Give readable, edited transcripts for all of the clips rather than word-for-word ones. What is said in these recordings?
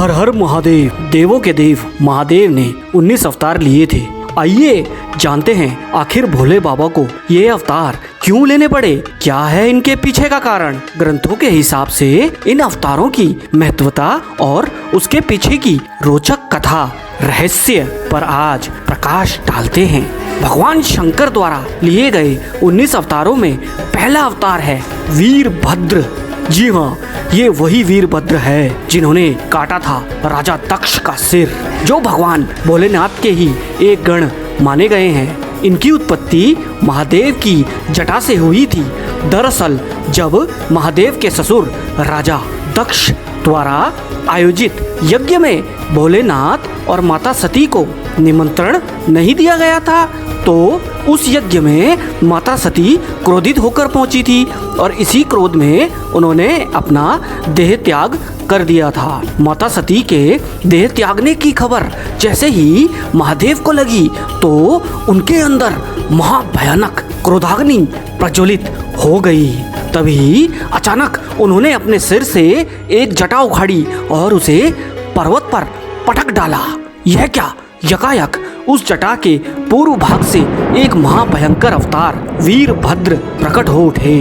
हर हर महादेव। देवों के देव महादेव ने 19 अवतार लिए थे। आइए जानते हैं आखिर भोले बाबा को ये अवतार क्यों लेने पड़े, क्या है इनके पीछे का कारण। ग्रंथों के हिसाब से इन अवतारों की महत्वता और उसके पीछे की रोचक कथा रहस्य पर आज प्रकाश डालते हैं। भगवान शंकर द्वारा लिए गए 19 अवतारों में पहला अवतार है वीरभद्र। जी हाँ, ये वही वीरभद्र है जिन्होंने काटा था राजा दक्ष का सिर, जो भगवान भोलेनाथ के ही एक गण माने गए हैं। इनकी उत्पत्ति महादेव की जटा से हुई थी। दरअसल जब महादेव के ससुर राजा दक्ष द्वारा आयोजित यज्ञ में भोलेनाथ और माता सती को निमंत्रण नहीं दिया गया था, तो उस यज्ञ में माता सती क्रोधित होकर पहुंची थी और इसी क्रोध में उन्होंने अपना देह त्याग कर दिया था। माता सती के देह त्यागने की खबर जैसे ही महादेव को लगी तो उनके अंदर महाभयानक क्रोधाग्नि प्रज्वलित हो गई। तभी अचानक उन्होंने अपने सिर से एक जटा उखाड़ी और उसे पर्वत पर पटक डाला। यह क्या, यकायक उस जटा के पूर्व भाग से एक महाभयंकर अवतार वीरभद्र प्रकट हो उठे।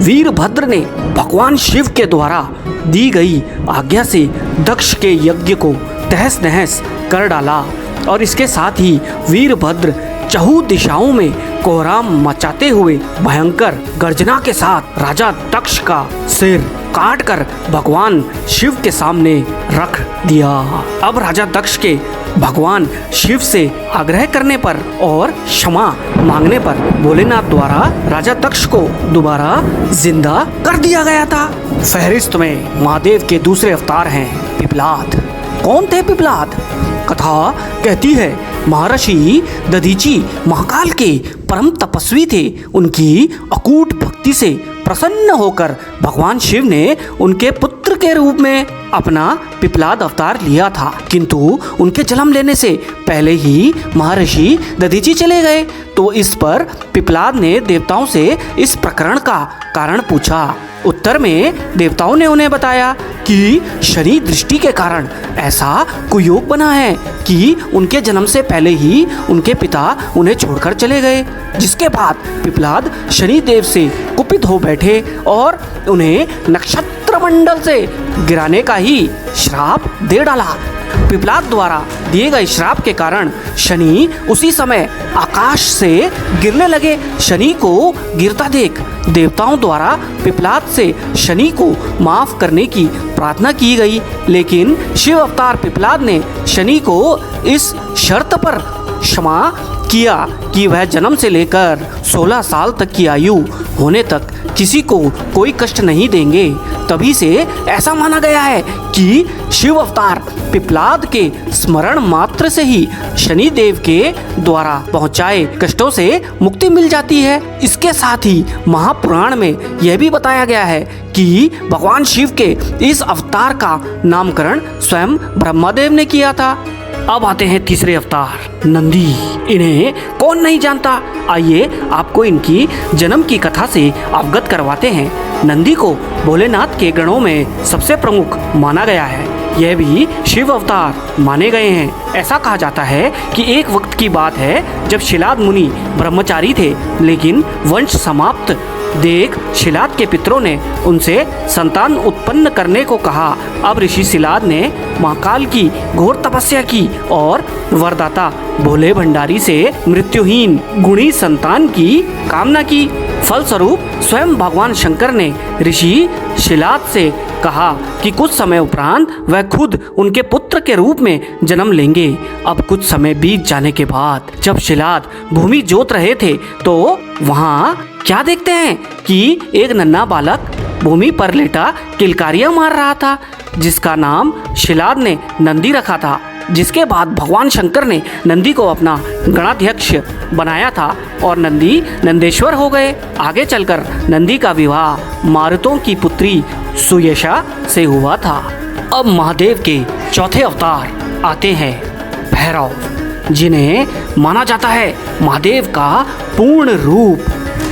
वीरभद्र ने भगवान शिव के द्वारा दी गई आज्ञा से दक्ष के यज्ञ को तहस नहस कर डाला और इसके साथ ही वीरभद्र चहु दिशाओं में कोहराम मचाते हुए भयंकर गर्जना के साथ राजा दक्ष का सिर काट कर भगवान शिव के सामने रख दिया। अब राजा दक्ष के भगवान शिव से आग्रह करने पर और क्षमा मांगने पर भोलेनाथ द्वारा राजा दक्ष को दोबारा जिंदा कर दिया गया था। फहरिस्त में महादेव के दूसरे अवतार हैं पिपलाद। कौन थे पिपलाद? कथा कहती है महर्षि दधीची महाकाल के परम तपस्वी थे। उनकी अकूट भक्ति से प्रसन्न होकर भगवान शिव ने उनके पुत्र के रूप में अपना पिपलाद अवतार लिया था, किंतु उनके जन्म लेने से पहले ही महर्षि दधीची चले गए। तो इस पर पिपलाद ने देवताओं से इस प्रकरण का कारण पूछा। उत्तर में देवताओं ने उन्हें बताया कि शनि दृष्टि के कारण ऐसा कुयोग बना है कि उनके जन्म से पहले ही उनके पिता उन्हें छोड़कर चले गए, जिसके बाद पिपलाद शनि देव से कुपित हो बैठे और उन्हें नक्षत्र मंडल से गिराने का ही श्राप दे डाला। पिपलाद द्वारा दिए गए श्राप के कारण शनि उसी समय आकाश से गिरने लगे। शनि को गिरता देख देवताओं द्वारा पिपलाद से शनि को माफ करने की प्रार्थना की गई, लेकिन शिव अवतार पिपलाद ने शनि को इस शर्त पर क्षमा किया कि वह जन्म से लेकर 16 साल तक की आयु होने तक किसी को कोई कष्ट नहीं देंगे। तभी से ऐसा माना गया है कि शिव अवतार पिपलाद के स्मरण मात्र से ही शनि देव के द्वारा पहुंचाए कष्टों से मुक्ति मिल जाती है। इसके साथ ही महापुराण में यह भी बताया गया है कि भगवान शिव के इस अवतार का नामकरण स्वयं ब्रह्मदेव ने किया था। अब आते हैं तीसरे अवतार नंदी। इन्हें कौन नहीं जानता। आइए आपको इनकी जन्म की कथा से अवगत करवाते हैं। नंदी को भोलेनाथ के गणों में सबसे प्रमुख माना गया है। यह भी शिव अवतार माने गए हैं। ऐसा कहा जाता है कि एक वक्त की बात है जब शिलाद मुनि ब्रह्मचारी थे, लेकिन वंश समाप्त देख शिलाद के पितरों ने उनसे संतान उत्पन्न करने को कहा। अब ऋषि शिलाद ने महाकाल की घोर तपस्या की और वरदाता भोले भंडारी से मृत्युहीन गुणी संतान की कामना की। फलस्वरूप स्वयं भगवान शंकर ने ऋषि शिलाद से कहा कि कुछ समय उपरांत वह खुद उनके पुत्र के रूप में जन्म लेंगे। अब कुछ समय बीत जाने के बाद जब शिलाद भूमि जोत रहे थे तो वहाँ क्या देखते हैं कि एक नन्हा बालक भूमि पर लेटा किलकारियां मार रहा था, जिसका नाम शिलाद ने नंदी रखा था। जिसके बाद भगवान शंकर ने नंदी को अपना गणाध्यक्ष बनाया था और नंदी नंदेश्वर हो गए। आगे चलकर नंदी का विवाह मारुतों की पुत्री सुयशा से हुआ था। अब महादेव के चौथे अवतार आते हैं भैरव, जिन्हें माना जाता है महादेव का पूर्ण रूप।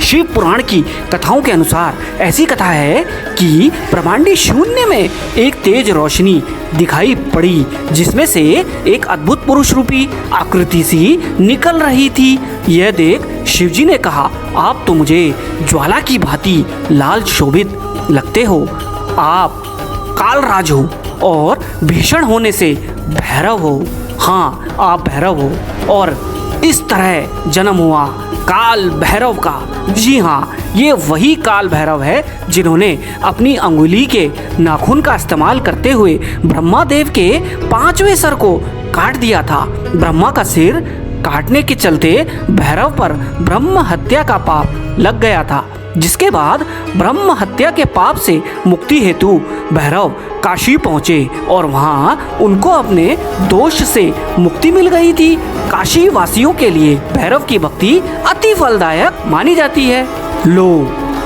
शिव पुराण की कथाओं के अनुसार ऐसी कथा है कि ब्रह्मांडी शून्य में एक तेज रोशनी दिखाई पड़ी, जिसमें से एक अद्भुत पुरुष रूपी आकृति सी निकल रही थी। यह देख शिवजी ने कहा, आप तो मुझे ज्वाला की भांति लाल शोभित लगते हो। आप कालराज हो और भीषण होने से भैरव हो। हाँ, आप भैरव हो और इस तरह जन्म हुआ काल भैरव का। जी हाँ, ये वही काल भैरव है जिन्होंने अपनी अंगुली के नाखून का इस्तेमाल करते हुए ब्रह्मा देव के 5वें सर को काट दिया था। ब्रह्मा का सिर काटने के चलते भैरव पर ब्रह्म हत्या का पाप लग गया था, जिसके बाद ब्रह्म हत्या के पाप से मुक्ति हेतु भैरव काशी पहुँचे और वहाँ उनको अपने दोष से मुक्ति मिल गई थी। काशी वासियों के लिए भैरव की भक्ति अति फलदायक मानी जाती है। लो,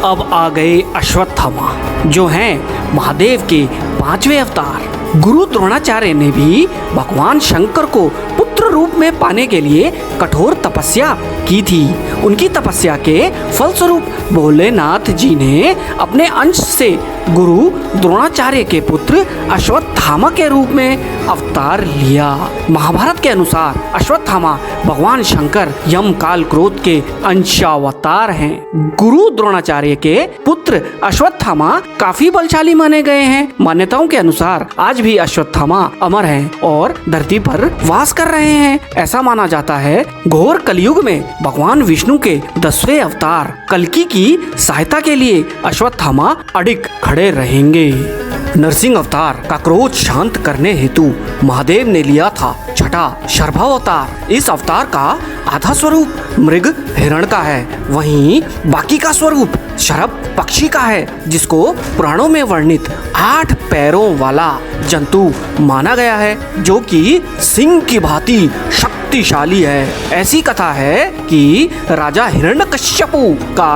अब आ गए अश्वत्थामा, जो हैं महादेव के 5वें अवतार। गुरु द्रोणाचार्य ने भी भगवान शंकर को पुत्र रूप में पाने के लिए कठोर तपस्या की थी। उनकी तपस्या के फलस्वरूप भोलेनाथ जी ने अपने अंश से गुरु द्रोणाचार्य के पुत्र अश्वत्थामा के रूप में अवतार लिया। महाभारत के अनुसार अश्वत्थामा भगवान शंकर यम काल क्रोध के अंशावतार हैं। गुरु द्रोणाचार्य के पुत्र अश्वत्थामा काफी बलशाली माने गए हैं। मान्यताओं के अनुसार आज भी अश्वत्थामा अमर हैं और धरती पर वास कर रहे हैं। ऐसा माना जाता है घोर कलयुग में भगवान विष्णु के 10वें अवतार कल्कि की सहायता के लिए अश्वत्थामा अडिग खड़े रहेंगे। नरसिंह अवतार का क्रोध शांत करने हेतु महादेव ने लिया था छठा शर्भावतार। इस अवतार का आधा स्वरूप मृग हिरण का है, वहीं बाकी का स्वरूप शरभ पक्षी का है, जिसको पुराणों में वर्णित 8 पैरों वाला जंतु माना गया है, जो कि सिंह की भांति शक्तिशाली है। ऐसी कथा है कि राजा हिरण्यकश्यपु का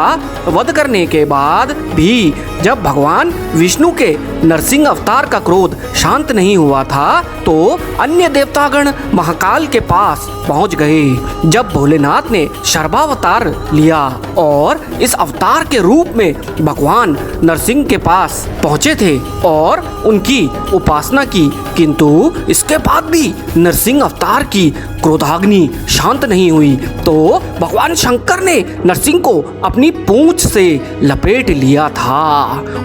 वध करने के बाद भी जब भगवान विष्णु के नरसिंह अवतार का क्रोध शांत नहीं हुआ था, तो अन्य देवतागण महाकाल के पास पहुंच गए। जब भोलेनाथ ने शर्भावतार लिया और इस अवतार के रूप में भगवान नरसिंह के पास पहुंचे थे और उनकी उपासना की, किंतु इसके बाद भी नरसिंह अवतार की क्रोधाग्नि शांत नहीं हुई, तो भगवान शंकर ने नरसिंह को अपनी पूंछ से लपेट लिया था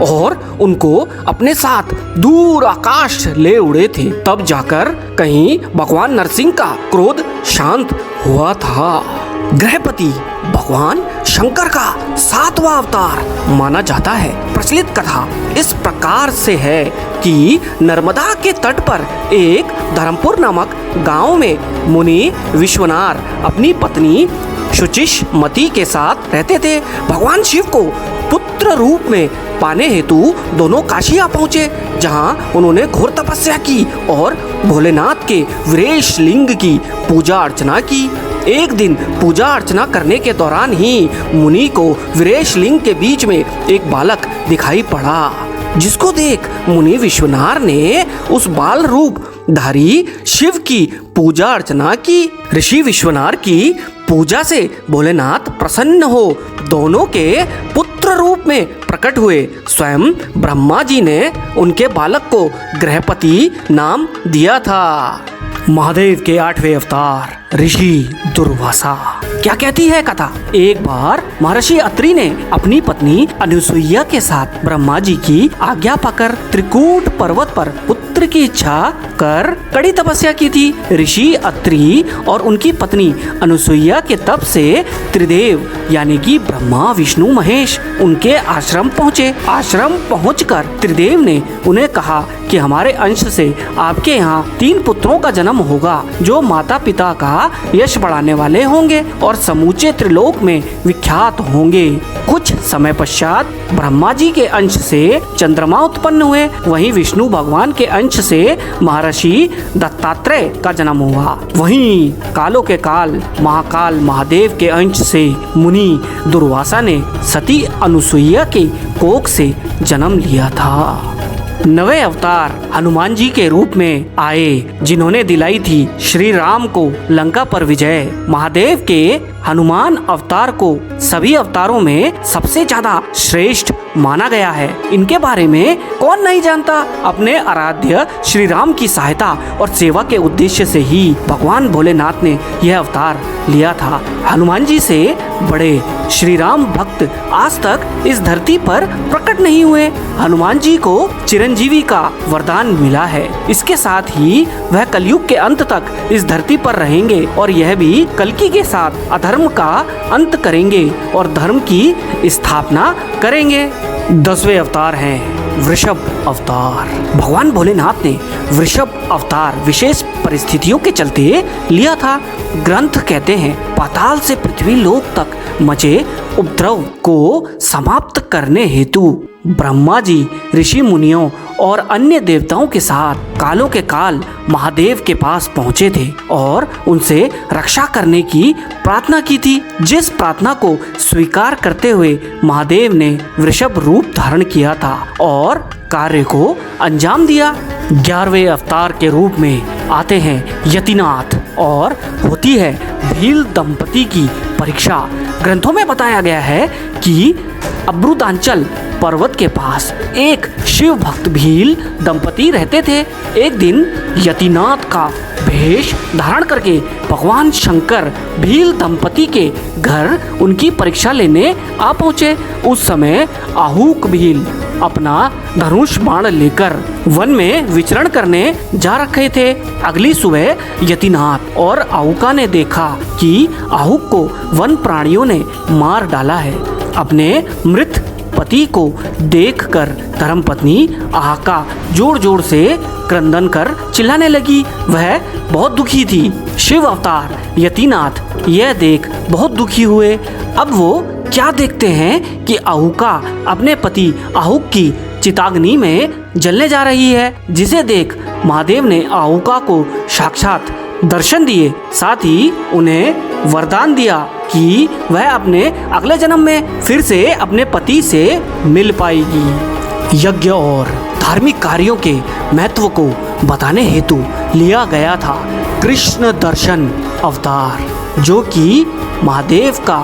और उनको अपने साथ दूर आकाश ले उड़े थे। तब जाकर कहीं भगवान नरसिंह का क्रोध शांत हुआ था। ग्रहपति भगवान शंकर का 7वां अवतार माना जाता है। प्रचलित कथा इस प्रकार से है कि नर्मदा के तट पर एक धर्मपुर नामक गांव में मुनि विश्वनाथ अपनी पत्नी शुचिष्मति के साथ रहते थे। भगवान शिव को पुत्र रूप में पाने हेतु दोनों काशी आ पहुँचे, जहां उन्होंने घोर तपस्या की और भोलेनाथ के वीरेश लिंग की पूजा अर्चना की। एक दिन पूजा अर्चना करने के दौरान ही मुनि को वीरेश लिंग के बीच में एक बालक दिखाई पड़ा, जिसको देख मुनि विश्वनाथ ने उस बाल रूप धारी शिव की पूजा अर्चना की। ऋषि विश्वनाथ की पूजा से भोलेनाथ प्रसन्न हो दोनों के पुत्र रूप में प्रकट हुए। स्वयं ब्रह्मा जी ने उनके बालक को ग्रहपति नाम दिया था। महादेव के 8वें अवतार ऋषि दुर्वासा। क्या कहती है कथा? एक बार महर्षि अत्रि ने अपनी पत्नी अनुसुईया के साथ ब्रह्मा जी की आज्ञा पाकर त्रिकूट पर्वत पर पुत्र की इच्छा कर कड़ी तपस्या की थी। ऋषि अत्रि और उनकी पत्नी अनुसुईया के तप से त्रिदेव यानी कि ब्रह्मा विष्णु महेश उनके आश्रम पहुँचे। आश्रम पहुँचकर त्रिदेव ने उन्हें कहा कि हमारे अंश से आपके यहाँ 3 पुत्रों का जन्म होगा, जो माता पिता का यश बढ़ाने वाले होंगे और समूचे त्रिलोक में विख्यात होंगे। कुछ समय पश्चात ब्रह्मा जी के अंश से चंद्रमा उत्पन्न हुए, वहीं विष्णु भगवान के अंश से महर्षि दत्तात्रेय का जन्म हुआ। वहीं कालों के काल महाकाल महादेव के अंश से मुनि दुर्वासा ने सती अनुसुईया के कोख से जन्म लिया था। नवे अवतार हनुमान जी के रूप में आए, जिन्होंने दिलाई थी श्री राम को लंका पर विजय। महादेव के हनुमान अवतार को सभी अवतारों में सबसे ज्यादा श्रेष्ठ माना गया है। इनके बारे में कौन नहीं जानता। अपने आराध्य श्री राम की सहायता और सेवा के उद्देश्य से ही भगवान भोलेनाथ ने यह अवतार लिया था। हनुमान जी से बड़े श्री राम भक्त आज तक इस धरती पर प्रकट नहीं हुए। हनुमान जी को चिरंजीवी का वरदान मिला है। इसके साथ ही वह कलयुग के अंत तक इस धरती पर रहेंगे और यह भी कल्कि के साथ अधर्म का अंत करेंगे और धर्म की स्थापना करेंगे। 10वें अवतार हैं वृषभ अवतार। भगवान भोलेनाथ ने वृषभ अवतार विशेष परिस्थितियों के चलते लिया था। ग्रंथ कहते हैं पाताल से पृथ्वी लोक तक मचे उपद्रव को समाप्त करने हेतु ब्रह्मा जी ऋषि मुनियों और अन्य देवताओं के साथ कालों के काल महादेव के पास पहुंचे थे और उनसे रक्षा करने की प्रार्थना की थी। जिस प्रार्थना को स्वीकार करते हुए महादेव ने वृषभ रूप धारण किया था और कार्य को अंजाम दिया। 11वें अवतार के रूप में आते हैं यतिनाथ और होती है भील दंपति की परीक्षा। ग्रंथों में बताया गया है कि अब्रुतांचल पर्वत के पास एक शिव भक्त भील दंपति रहते थे। एक दिन यतिनाथ का भेष धारण करके भगवान शंकर भील दंपति के घर उनकी परीक्षा लेने आ पहुँचे। उस समय आहूक भील अपना धनुष बाण लेकर वन में विचरण करने जा रखे थे। अगली सुबह यतिनाथ और आहूका ने देखा कि आहूक को वन प्राणियों ने मार डाला है। अपने मृत पति को देखकर धर्मपत्नी आहूका जोर जोर से क्रंदन कर चिल्लाने लगी। वह बहुत दुखी थी। शिव अवतार यतिनाथ यह देख बहुत दुखी हुए। अब वो क्या देखते हैं कि आहूका अपने पति आहूक की चिताग्नि में जलने जा रही है, जिसे देख महादेव ने आहूका को साक्षात दर्शन दिए। साथ ही उन्हें वरदान दिया कि वह अपने अगले जन्म में फिर से अपने पति से मिल पाएगी। यज्ञ और धार्मिक कार्यों के महत्व को बताने हेतु लिया गया था कृष्ण दर्शन अवतार, जो कि महादेव का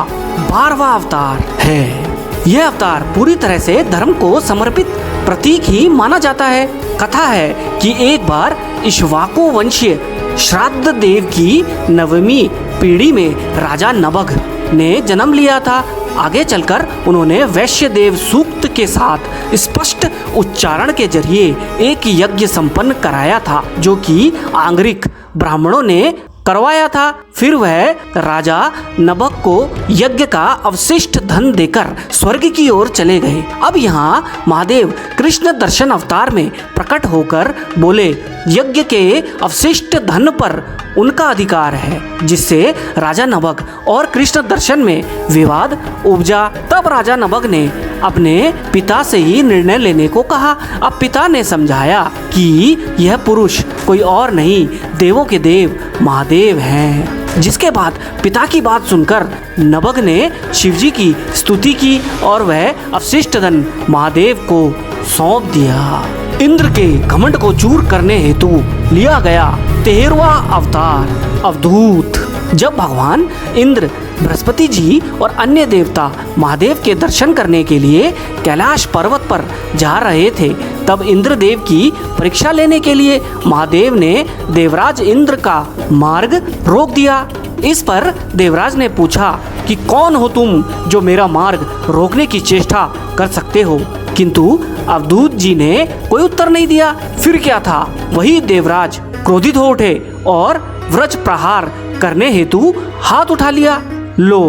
12वां अवतार है। यह अवतार पूरी तरह से धर्म को समर्पित प्रतीक ही माना जाता है। कथा है कि एक बार इक्ष्वाकु वंशीय श्राद्ध देव की 9वीं पीढ़ी में राजा नभग ने जन्म लिया था। आगे चलकर उन्होंने वैश्य देव सूक्त के साथ स्पष्ट उच्चारण के जरिए एक यज्ञ संपन्न कराया था, जो कि आंगरिक ब्राह्मणों ने करवाया था। फिर वह राजा नभग को यज्ञ का अवशिष्ट धन देकर स्वर्ग की ओर चले गए। अब यहाँ महादेव कृष्ण दर्शन अवतार में प्रकट होकर बोले, यज्ञ के अवशिष्ट धन पर उनका अधिकार है, जिससे राजा नभग और कृष्ण दर्शन में विवाद उपजा। तब राजा नभग ने अपने पिता से ही निर्णय लेने को कहा। अब पिता ने समझाया कि यह पुरुष कोई और नहीं, देवों के देव महादेव हैं। जिसके बाद पिता की बात सुनकर नभग ने शिवजी की स्तुति की और वह अवशिष्ट धन महादेव को सौंप दिया। इंद्र के घमंड को चूर करने हेतु लिया गया 13वां अवतार अवधूत। जब भगवान इंद्र, बृहस्पति जी और अन्य देवता महादेव के दर्शन करने के लिए कैलाश पर्वत पर जा रहे थे, तब इंद्रदेव की परीक्षा लेने के लिए महादेव ने देवराज इंद्र का मार्ग रोक दिया। इस पर देवराज ने पूछा कि कौन हो तुम जो मेरा मार्ग रोकने की चेष्टा कर सकते हो, किंतु अवधूत जी ने कोई उत्तर नहीं दिया। फिर क्या था, वही देवराज क्रोधित हो उठे और वज्र प्रहार करने हेतु हाथ उठा लिया। लो,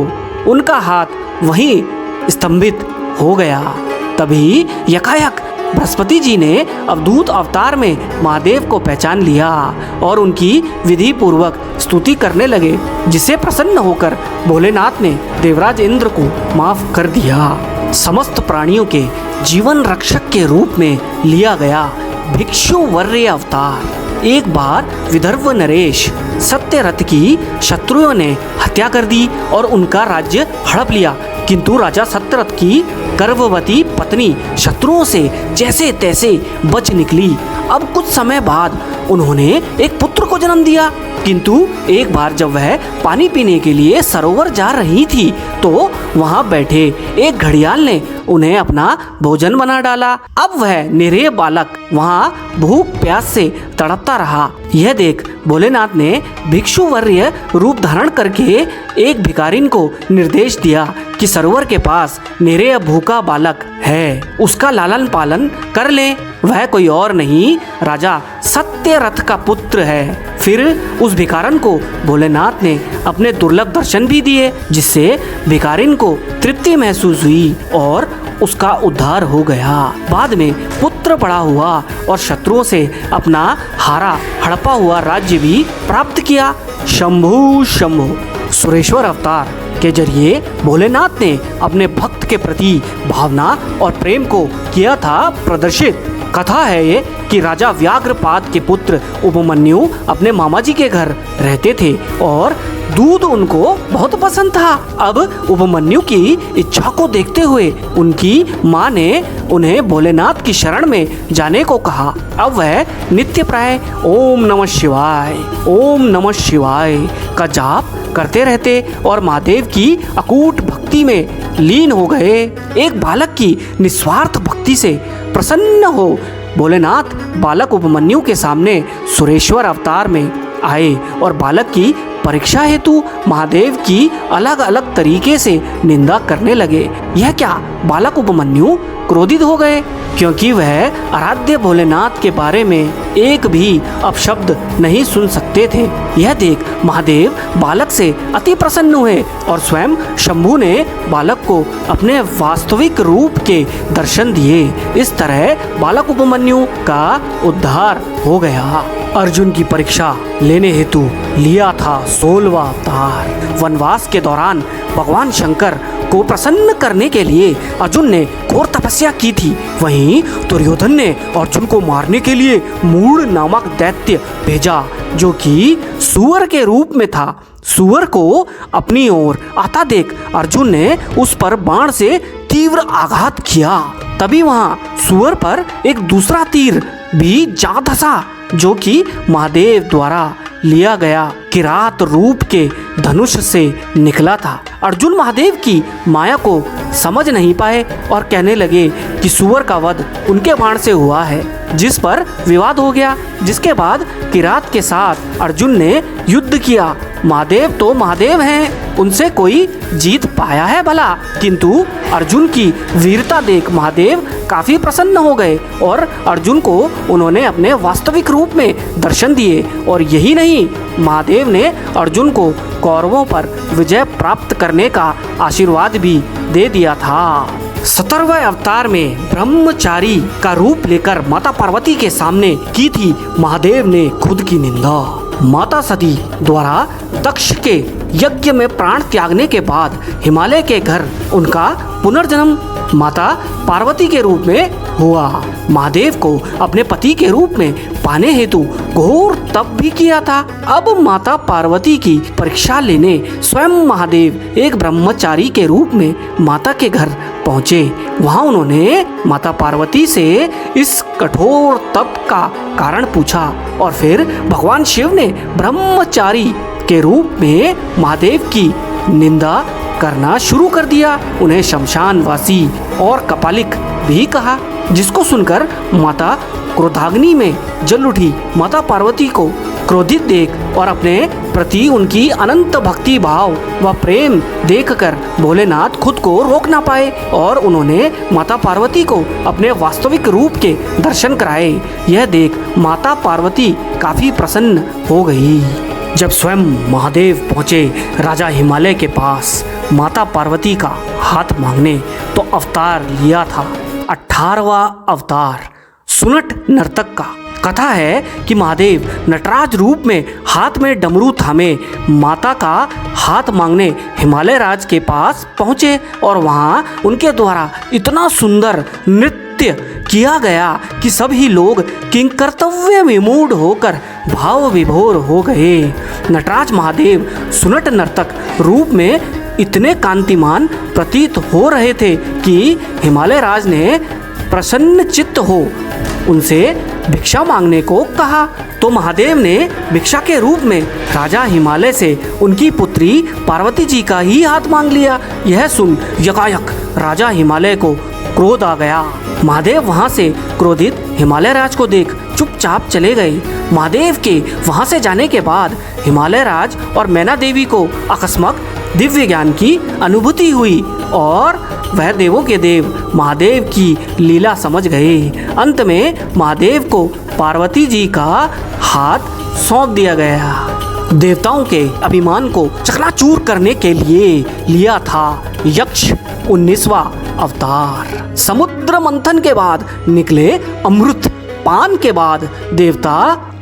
उनका हाथ वहीं स्तंभित हो गया। तभी यकायक बृहस्पति जी ने अवधूत अवतार में महादेव को पहचान लिया और उनकी विधि पूर्वक स्तुति करने लगे, जिससे प्रसन्न होकर भोलेनाथ ने देवराज इंद्र को माफ कर दिया। समस्त प्राणियों के जीवन रक्षक के रूप में लिया गया भिक्षु वर्य अवतार। एक बार विदर्भ नरेश सत्यरथ की शत्रुओं ने हत्या कर दी और उनका राज्य हड़प लिया, किंतु राजा सत्यरथ की गर्भवती पत्नी शत्रुओं से जैसे तैसे बच निकली। अब कुछ समय बाद उन्होंने एक पुत्र को जन्म दिया, किंतु एक बार जब वह पानी पीने के लिए सरोवर जा रही थी तो वहां बैठे एक घड़ियाल ने उन्हें अपना भोजन बना डाला। अब वह निरीह बालक वहां भूख प्यास से तड़पता रहा। यह देख भोलेनाथ ने भिक्षुवर्य रूप धारण करके एक भिखारिन को निर्देश दिया कि सरोवर के पास निरीह भूखा बालक है, उसका लालन पालन कर ले। वह कोई और नहीं, राजा सत्यरथ का पुत्र है। फिर उस भिखारन को भोलेनाथ ने अपने दुर्लभ दर्शन भी दिए, जिससे भिखारिन को तृप्ति महसूस हुई और उसका उद्धार हो गया। बाद में पुत्र बड़ा हुआ और शत्रुओं से अपना हारा हड़पा हुआ राज्य भी प्राप्त किया। शंभु शंभु सुरेश्वर अवतार के जरिए भोलेनाथ ने अपने भक्त के प्रति भावना और प्रेम को किया था प्रदर्शित। कथा है ये कि राजा व्याघ्रपाद के पुत्र उपमन्यु अपने मामा जी के घर रहते थे और दूध उनको बहुत पसंद था। अब उपमन्यु की इच्छा को देखते हुए उनकी माँ ने उन्हें भोलेनाथ की शरण में जाने को कहा। अब वह नित्य प्राय ओम नमः शिवाय का जाप करते रहते और महादेव की अकूट भक्ति में लीन हो गए। एक बालक की निस्वार्थ भक्ति से प्रसन्न हो भोलेनाथ बालक उपमन्यु के सामने सुरेश्वर अवतार में आए और बालक की परीक्षा हेतु महादेव की अलग अलग तरीके से निंदा करने लगे। यह क्या, बालक उपमन्यु क्रोधित हो गए क्योंकि वह आराध्य भोलेनाथ के बारे में एक भी अपशब्द नहीं सुन सकते थे। यह देख महादेव बालक से अति प्रसन्न हुए और स्वयं शंभु ने बालक को अपने वास्तविक रूप के दर्शन दिए। इस तरह बालक उपमन्यु का उद्धार हो गया। अर्जुन की परीक्षा लेने हेतु लिया था 16वां अवतार। वनवास के दौरान भगवान शंकर को प्रसन्न करने के लिए अर्जुन ने घोर तपस्या की थी। वहीं दुर्योधन ने अर्जुन को मारने के लिए मूढ़ नामक दैत्य भेजा, जो कि सूअर के रूप में था। सूअर को अपनी ओर आता देख अर्जुन ने उस पर बाण से तीव्र आघात किया। तभी वहां सूअर पर एक दूसरा तीर भी जा धंसा, जो कि महादेव द्वारा लिया गया किरात रूप के धनुष से निकला था। अर्जुन महादेव की माया को समझ नहीं पाए और कहने लगे कि सूअर का वध उनके बाण से हुआ है, जिस पर विवाद हो गया। जिसके बाद किरात के साथ अर्जुन ने युद्ध किया। महादेव तो महादेव हैं, उनसे कोई जीत पाया है भला? किंतु अर्जुन की वीरता देख महादेव काफी प्रसन्न हो गए और अर्जुन को उन्होंने अपने वास्तविक रूप में दर्शन दिए। और यही नहीं, महादेव ने अर्जुन को कौरवों पर विजय प्राप्त करने का आशीर्वाद भी दे दिया था। 17वें अवतार में ब्रह्मचारी का रूप लेकर माता पार्वती के सामने की थी महादेव ने खुद की निंदा। माता सती द्वारा दक्ष के यज्ञ में प्राण त्यागने के बाद हिमालय के घर उनका पुनर्जन्म माता पार्वती के रूप में हुआ। महादेव को अपने पति के रूप में पाने हेतु घोर तप भी किया था। अब माता पार्वती की परीक्षा लेने स्वयं महादेव एक ब्रह्मचारी के रूप में माता के घर पहुँचे। वहाँ उन्होंने माता पार्वती से इस कठोर तप का कारण पूछा और फिर भगवान शिव ने ब्रह्मचारी के रूप में महादेव की निंदा करना शुरू कर दिया। उन्हें शमशानवासी और कपालिक भी कहा, जिसको सुनकर माता क्रोधाग्नि में जल उठी। माता पार्वती को क्रोधित देख और अपने प्रति उनकी अनंत भक्ति भाव व प्रेम देखकर भोलेनाथ खुद को रोक ना पाए और उन्होंने माता पार्वती को अपने वास्तविक रूप के दर्शन कराए। यह देख माता पार्वती काफी प्रसन्न हो गई। जब स्वयं महादेव पहुँचे राजा हिमालय के पास माता पार्वती का हाथ मांगने, तो अवतार लिया था 18वां अवतार सुनट नर्तक का। कथा है कि महादेव नटराज रूप में हाथ में डमरू थामे माता का हाथ मांगने हिमालय राज के पास पहुँचे और वहाँ उनके द्वारा इतना सुंदर नृत्य किया गया कि सभी लोग किंकर्तव्य विमूढ़ होकर भाव विभोर हो गए। नटराज महादेव सुनट नर्तक रूप में इतने कांतिमान प्रतीत हो रहे थे कि हिमालय राज ने प्रसन्न चित्त हो उनसे भिक्षा मांगने को कहा। तो महादेव ने भिक्षा के रूप में राजा हिमालय से उनकी पुत्री पार्वती जी का ही हाथ मांग लिया। यह सुन यकायक राजा हिमालय को क्रोध आ गया। महादेव वहां से क्रोधित हिमालय राज को देख चुपचाप चले गए। महादेव के वहां से जाने के बाद हिमालय राज और मैना देवी को अकस्मात दिव्य ज्ञान की अनुभूति हुई और वह देवों के देव महादेव की लीला समझ गए। अंत में महादेव को पार्वती जी का हाथ सौंप दिया गया। देवताओं के अभिमान को चकनाचूर करने के लिए लिया था यक्ष 19वां अवतार। समुद्र मंथन के बाद निकले अमृत पान के बाद देवता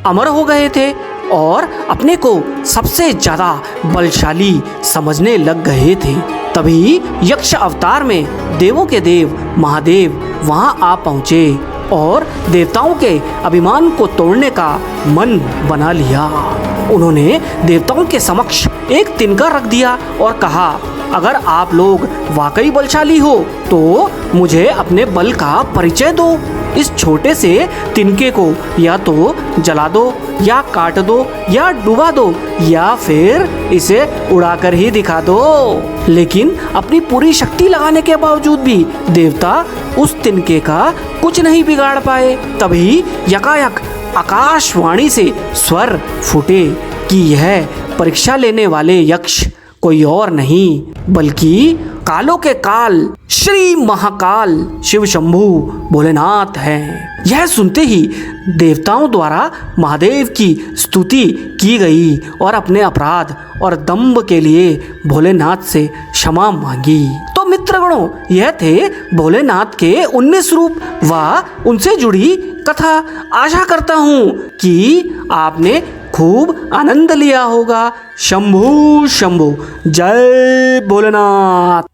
अमर हो गए थे और अपने को सबसे ज्यादा बलशाली समझने लग गए थे। तभी यक्ष अवतार में देवों के देव महादेव वहां आ पहुंचे और देवताओं के अभिमान को तोड़ने का मन बना लिया। उन्होंने देवताओं के समक्ष एक तिनका रख दिया और कहा, अगर आप लोग वाकई बलशाली हो तो मुझे अपने बल का परिचय दो। इस छोटे से तिनके को या तो जला दो या काट दो या डुबा दो या फिर इसे उड़ाकर ही दिखा दो। लेकिन अपनी पूरी शक्ति लगाने के बावजूद भी देवता उस तिनके का कुछ नहीं बिगाड़ पाए। तभी यकायक आकाशवाणी से स्वर फूटे कि यह परीक्षा लेने वाले यक्ष कोई और नहीं बल्कि कालों के काल श्री महाकाल शिव शंभु भोलेनाथ हैं। यह सुनते ही देवताओं द्वारा महादेव की स्तुति की गई और अपने अपराध और दंभ के लिए भोलेनाथ से क्षमा मांगी। तो मित्रगणों, यह थे भोलेनाथ के 19 रूप व उनसे जुड़ी कथा। आशा करता हूँ कि आपने खूब आनंद लिया होगा। शंभू शंभू, जय भोलेनाथ।